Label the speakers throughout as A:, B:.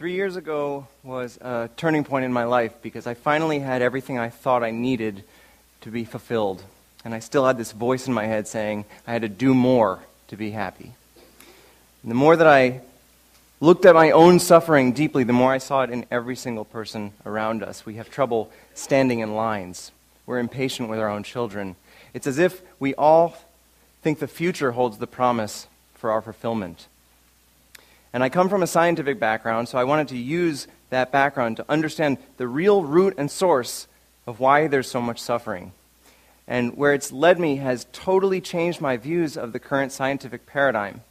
A: 3 years ago was a turning point in my life because I finally had everything I thought I needed to be fulfilled. And I still had this voice in my head saying I had to do more to be happy. And the more that I looked at my own suffering deeply, the more I saw it in every single person around us. We have trouble standing in lines. We're impatient with our own children. It's as if we all think the future holds the promise for our fulfillment. And I come from a scientific background, so I wanted to use that background to understand the real root and source of why there's so much suffering. And where it's led me has totally changed my views of the current scientific paradigm.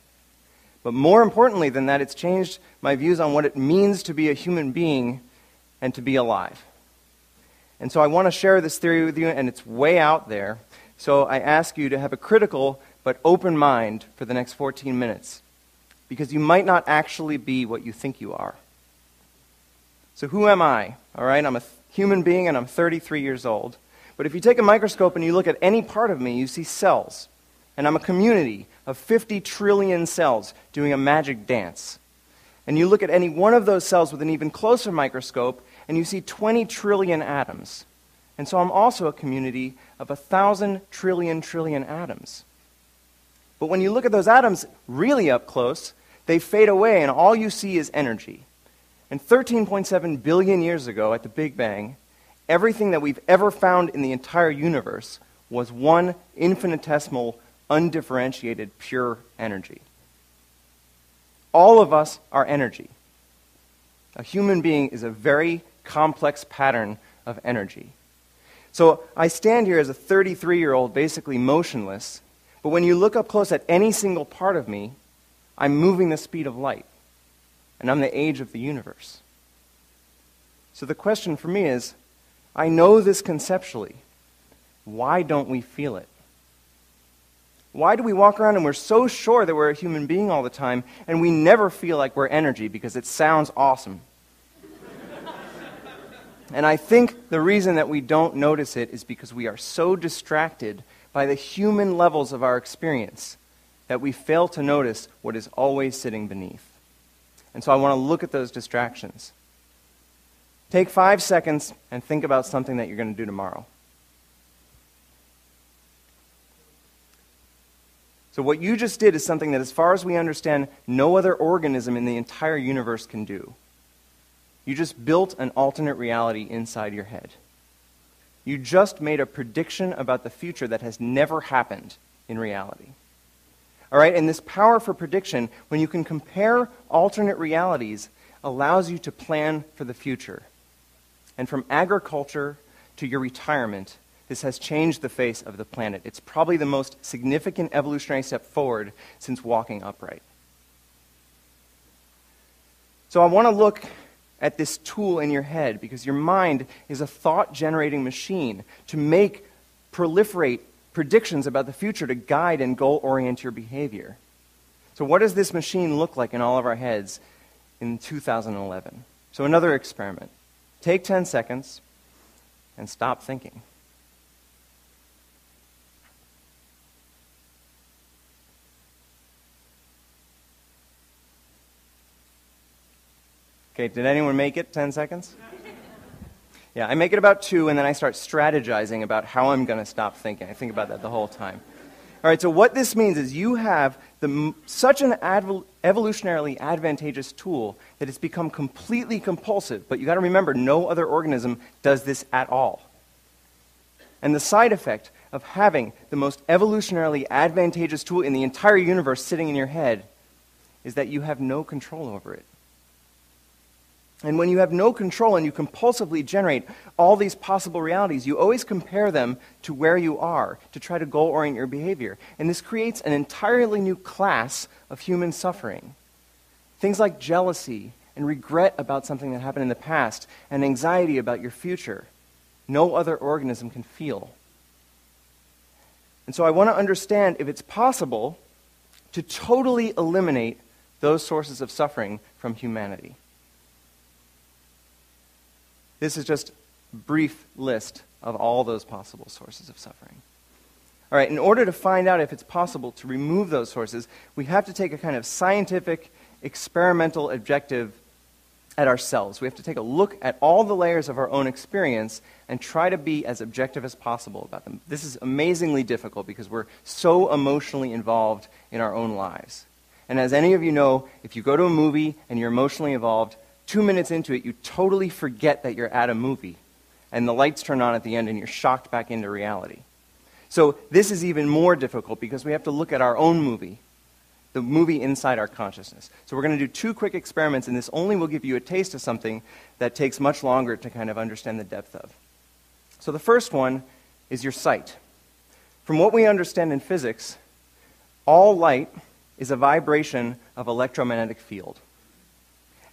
A: But more importantly than that, it's changed my views on what it means to be a human being and to be alive. And so I want to share this theory with you, and it's way out there. So I ask you to have a critical but open mind for the next 14 minutes. Because you might not actually be what you think you are. So who am I? All right, I'm a human being and I'm 33 years old. But if you take a microscope and you look at any part of me, you see cells. And I'm a community of 50 trillion cells doing a magic dance. And you look at any one of those cells with an even closer microscope and you see 20 trillion atoms. And so I'm also a community of 1,000 trillion atoms. But when you look at those atoms really up close, they fade away and all you see is energy. And 13.7 billion years ago at the Big Bang, everything that we've ever found in the entire universe was one infinitesimal, undifferentiated, pure energy. All of us are energy. A human being is a very complex pattern of energy. So I stand here as a 33-year-old, basically motionless. But when you look up close at any single part of me, I'm moving the speed of light. And I'm the age of the universe. So the question for me is, I know this conceptually. Why don't we feel it? Why do we walk around and we're so sure that we're a human being all the time, and we never feel like we're energy because it sounds awesome? And I think the reason that we don't notice it is because we are so distracted by the human levels of our experience that we fail to notice what is always sitting beneath. And so I want to look at those distractions. Take 5 seconds and think about something that you're going to do tomorrow. So what you just did is something that, as far as we understand, no other organism in the entire universe can do. You just built an alternate reality inside your head. You just made a prediction about the future that has never happened in reality. All right, and this power for prediction, when you can compare alternate realities, allows you to plan for the future. And from agriculture to your retirement, this has changed the face of the planet. It's probably the most significant evolutionary step forward since walking upright. So I want to look at this tool in your head, because your mind is a thought-generating machine to proliferate predictions about the future to guide and goal-orient your behavior. So what does this machine look like in all of our heads in 2011? So another experiment. Take 10 seconds and stop thinking. Okay, did anyone make it 10 seconds? Yeah, I make it about 2, and then I start strategizing about how I'm going to stop thinking. I think about that the whole time. All right, so what this means is you have such an evolutionarily advantageous tool that it's become completely compulsive. But you got to remember, no other organism does this at all. And the side effect of having the most evolutionarily advantageous tool in the entire universe sitting in your head is that you have no control over it. And when you have no control and you compulsively generate all these possible realities, you always compare them to where you are to try to goal-orient your behavior. And this creates an entirely new class of human suffering. Things like jealousy and regret about something that happened in the past and anxiety about your future. No other organism can feel. And so I want to understand if it's possible to totally eliminate those sources of suffering from humanity. This is just a brief list of all those possible sources of suffering. All right, in order to find out if it's possible to remove those sources, we have to take a kind of scientific, experimental, objective at ourselves. We have to take a look at all the layers of our own experience and try to be as objective as possible about them. This is amazingly difficult because we're so emotionally involved in our own lives. And as any of you know, if you go to a movie and you're emotionally involved, 2 minutes into it, you totally forget that you're at a movie. And the lights turn on at the end and you're shocked back into reality. So this is even more difficult because we have to look at our own movie, the movie inside our consciousness. So we're going to do 2 quick experiments, and this only will give you a taste of something that takes much longer to kind of understand the depth of. So the first one is your sight. From what we understand in physics, all light is a vibration of electromagnetic field.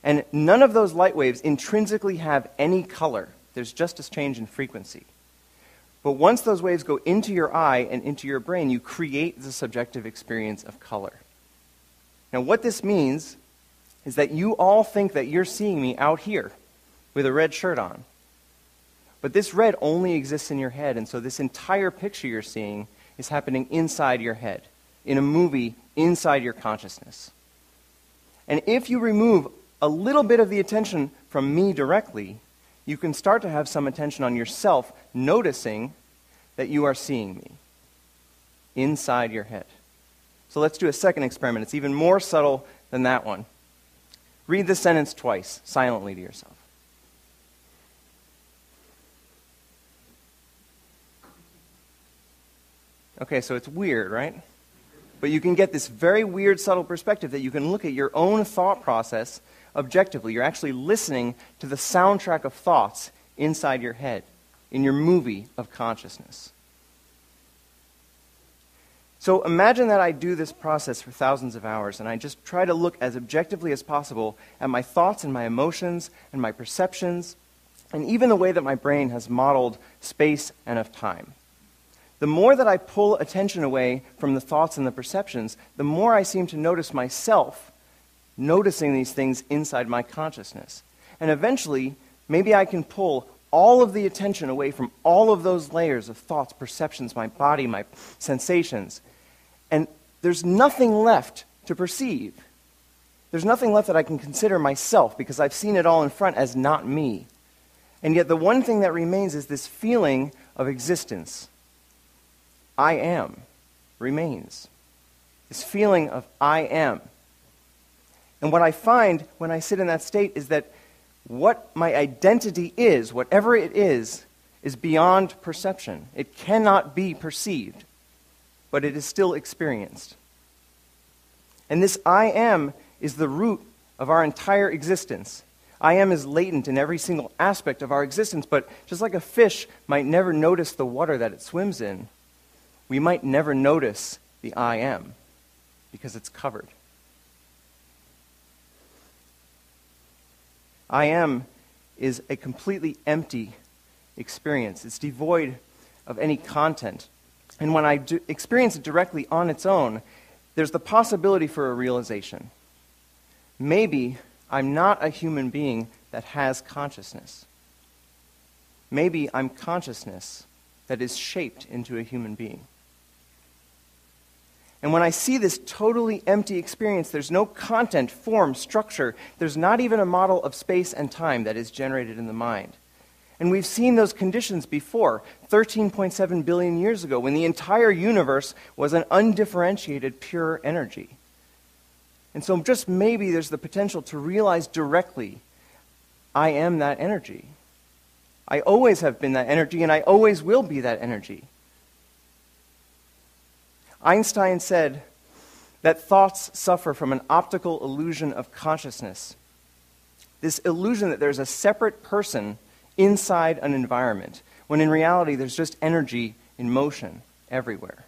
A: And none of those light waves intrinsically have any color. There's just a change in frequency. But once those waves go into your eye and into your brain, you create the subjective experience of color. Now, what this means is that you all think that you're seeing me out here with a red shirt on. But this red only exists in your head, and so this entire picture you're seeing is happening inside your head, in a movie inside your consciousness. And if you remove a little bit of the attention from me directly, you can start to have some attention on yourself, noticing that you are seeing me inside your head. So let's do a second experiment. It's even more subtle than that one. Read the sentence twice, silently to yourself. Okay, so it's weird, right? But you can get this very weird, subtle perspective that you can look at your own thought process objectively. You're actually listening to the soundtrack of thoughts inside your head, in your movie of consciousness. So imagine that I do this process for thousands of hours, and I just try to look as objectively as possible at my thoughts and my emotions and my perceptions, and even the way that my brain has modeled space and of time. The more that I pull attention away from the thoughts and the perceptions, the more I seem to notice myself noticing these things inside my consciousness. And eventually, maybe I can pull all of the attention away from all of those layers of thoughts, perceptions, my body, my sensations. And there's nothing left to perceive. There's nothing left that I can consider myself because I've seen it all in front as not me. And yet the one thing that remains is this feeling of existence. I am remains. This feeling of I am. And what I find when I sit in that state is that what my identity is, whatever it is beyond perception. It cannot be perceived, but it is still experienced. And this I am is the root of our entire existence. I am is latent in every single aspect of our existence, but just like a fish might never notice the water that it swims in, we might never notice the I am because it's covered. I am is a completely empty experience. It's devoid of any content. And when I experience it directly on its own, there's the possibility for a realization. Maybe I'm not a human being that has consciousness. Maybe I'm consciousness that is shaped into a human being. And when I see this totally empty experience, there's no content, form, structure. There's not even a model of space and time that is generated in the mind. And we've seen those conditions before, 13.7 billion years ago, when the entire universe was an undifferentiated pure energy. And so just maybe there's the potential to realize directly, I am that energy. I always have been that energy, and I always will be that energy. Einstein said that thoughts suffer from an optical illusion of consciousness. This illusion that there's a separate person inside an environment, when in reality there's just energy in motion everywhere.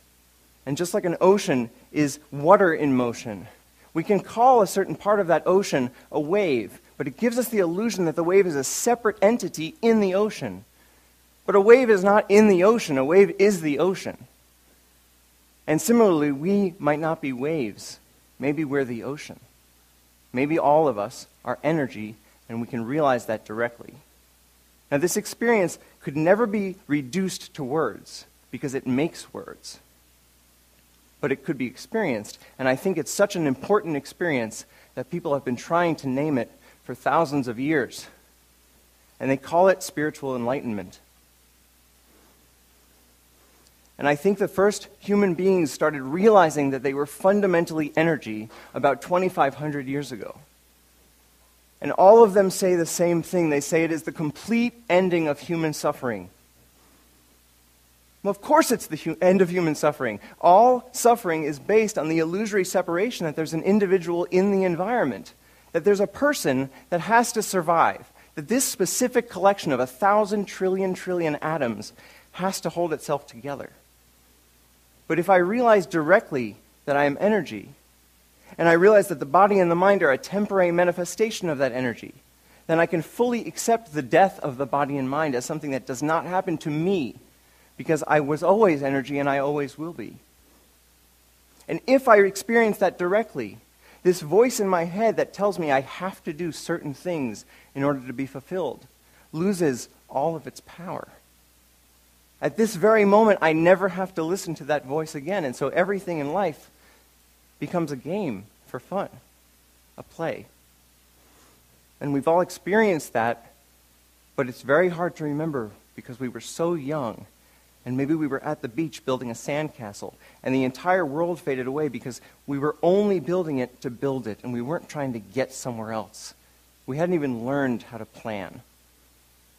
A: And just like an ocean is water in motion, we can call a certain part of that ocean a wave, but it gives us the illusion that the wave is a separate entity in the ocean. But a wave is not in the ocean, a wave is the ocean. And similarly, we might not be waves. Maybe we're the ocean. Maybe all of us are energy, and we can realize that directly. Now, this experience could never be reduced to words, because it makes words. But it could be experienced, and I think it's such an important experience that people have been trying to name it for thousands of years. And they call it spiritual enlightenment. And I think the first human beings started realizing that they were fundamentally energy about 2,500 years ago. And all of them say the same thing. They say it is the complete ending of human suffering. Well, of course it's the end of human suffering. All suffering is based on the illusory separation that there's an individual in the environment, that there's a person that has to survive, that this specific collection of 1,000 trillion atoms has to hold itself together. But if I realize directly that I am energy, and I realize that the body and the mind are a temporary manifestation of that energy, then I can fully accept the death of the body and mind as something that does not happen to me, because I was always energy and I always will be. And if I experience that directly, this voice in my head that tells me I have to do certain things in order to be fulfilled loses all of its power. At this very moment, I never have to listen to that voice again, and so everything in life becomes a game for fun, a play. And we've all experienced that, but it's very hard to remember because we were so young, and maybe we were at the beach building a sandcastle, and the entire world faded away because we were only building it to build it, and we weren't trying to get somewhere else. We hadn't even learned how to plan.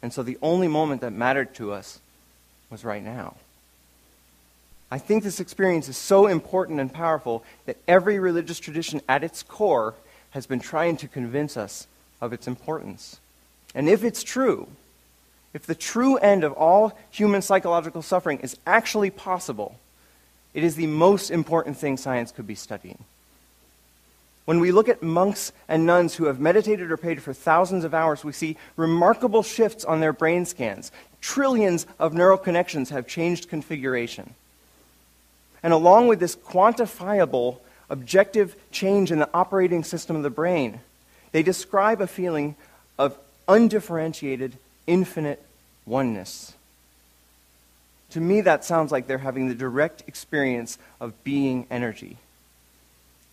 A: And so the only moment that mattered to us was right now. I think this experience is so important and powerful that every religious tradition at its core has been trying to convince us of its importance. And if it's true, if the true end of all human psychological suffering is actually possible, it is the most important thing science could be studying. When we look at monks and nuns who have meditated or prayed for thousands of hours, we see remarkable shifts on their brain scans. Trillions of neural connections have changed configuration. And along with this quantifiable, objective change in the operating system of the brain, they describe a feeling of undifferentiated, infinite oneness. To me, that sounds like they're having the direct experience of being energy.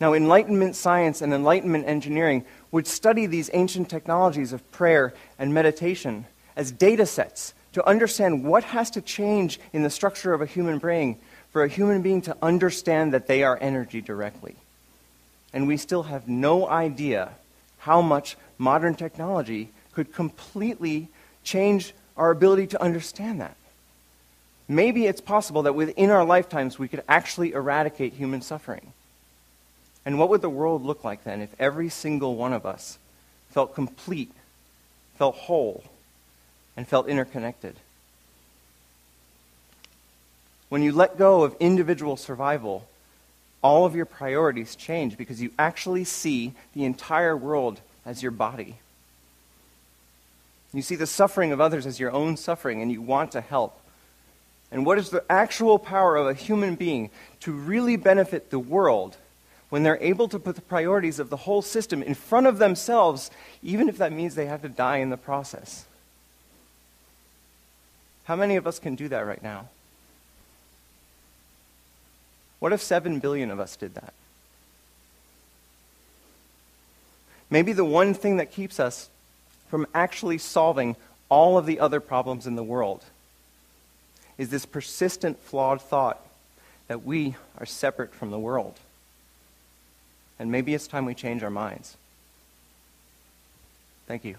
A: Now, Enlightenment science and Enlightenment engineering would study these ancient technologies of prayer and meditation as data sets to understand what has to change in the structure of a human brain for a human being to understand that they are energy directly. And we still have no idea how much modern technology could completely change our ability to understand that. Maybe it's possible that within our lifetimes we could actually eradicate human suffering. And what would the world look like then if every single one of us felt complete, felt whole, and felt interconnected? When you let go of individual survival, all of your priorities change because you actually see the entire world as your body. You see the suffering of others as your own suffering, and you want to help. And what is the actual power of a human being to really benefit the world when they're able to put the priorities of the whole system in front of themselves, even if that means they have to die in the process? How many of us can do that right now? What if 7 billion of us did that? Maybe the one thing that keeps us from actually solving all of the other problems in the world is this persistent, flawed thought that we are separate from the world. And maybe it's time we change our minds. Thank you.